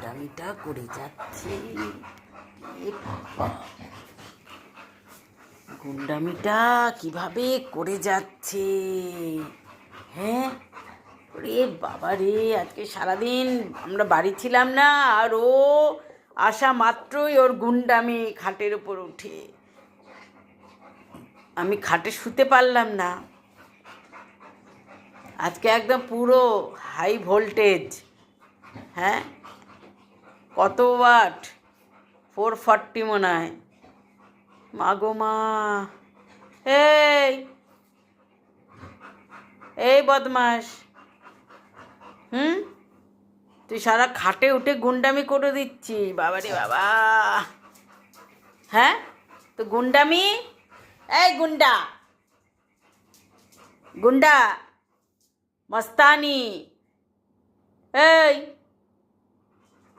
গুন্ডামিটা করে যাচ্ছে। গুন্ডামিটা কিভাবে করে যাচ্ছে। হ্যাঁ, রে বাবা রে, আজকে সারাদিন আমরা বাড়ি ছিলাম না, আর ও আসা মাত্রই ওর গুন্ডামি খাটের উপর উঠে। আমি খাটে শুতে পারলাম না। আজকে একদম পুরো হাই ভোল্টেজ। হ্যাঁ, কত ওয়াট? 440 মনে হয়। মা গো মা। এই এই বদমাস, তুই সারা খাটে উঠে গুন্ডামি করে দিচ্ছি। বাবা রে বাবা। হ্যাঁ, তো গুন্ডামি। এই গুন্ডা, গুন্ডা মস্তানি। এই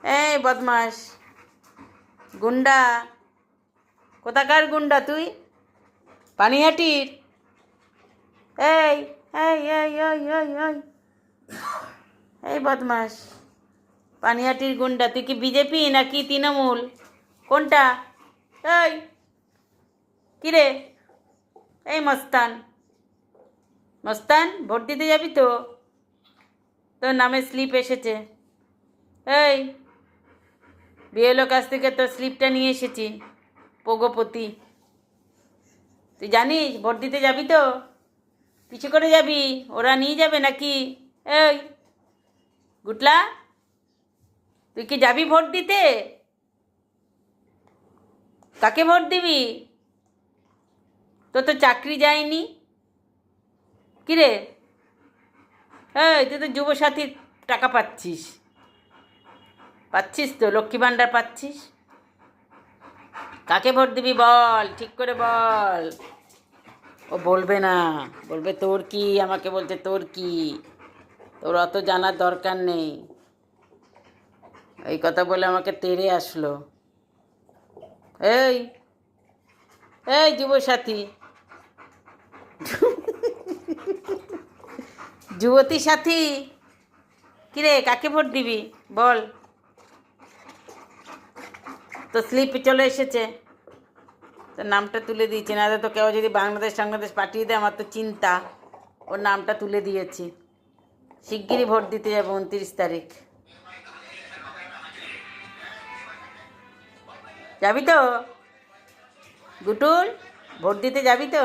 এই বদমাস গুন্ডা, কোথাকার গুন্ডা তুই? পানিহাটির? এই এই এই এই এই এই এই বদমাস, পানিহাটির গুন্ডা। তুই কি বিজেপি নাকি তৃণমূল, কোনটা? এই কিরে, এই মস্তান, মস্তান ভোট দিতে যাবি তো? তোর নামে স্লিপ এসেছে। এই বিএলও কাছ থেকে তোর স্লিপটা নিয়ে এসেছি, প্রগপতি। তুই জানিস ভোট দিতে যাবি তো? পিছু করে যাবি, ওরা নিয়ে যাবে নাকি? এই গুটলা, তুই কি যাবি ভোট দিতে? কাকে ভোট দিবি? তোর তো চাকরি যায়নি। কিরে, এই তুই তো যুবসাথীর টাকা পাচ্ছিস, পাচ্ছিস তো, লক্ষ্মী ভাণ্ডার পাচ্ছিস। কাকে ভোট দিবি বল, ঠিক করে বল। ও বলবে না, বলবে তোর কি, আমাকে বলছে তোর কি। তোর অত জানার দরকার নেই। এই কথা বলে আমাকে তেড়ে আসলো। এই এই যুবসাথী, যুবতী সাথী, কিরে কাকে ভোট দিবি বল? তো স্লিপ চলে এসেছে, তোর নামটা তুলে দিয়েছি। না তো কেউ যদি বাংলাদেশ পাঠিয়ে দেয়, আমার তো চিন্তা। ওর নামটা তুলে দিয়েছি। শিগগিরই ভোট দিতে যাবো 29 তারিখ। যাবি তো গুটুল, ভোট দিতে যাবি তো?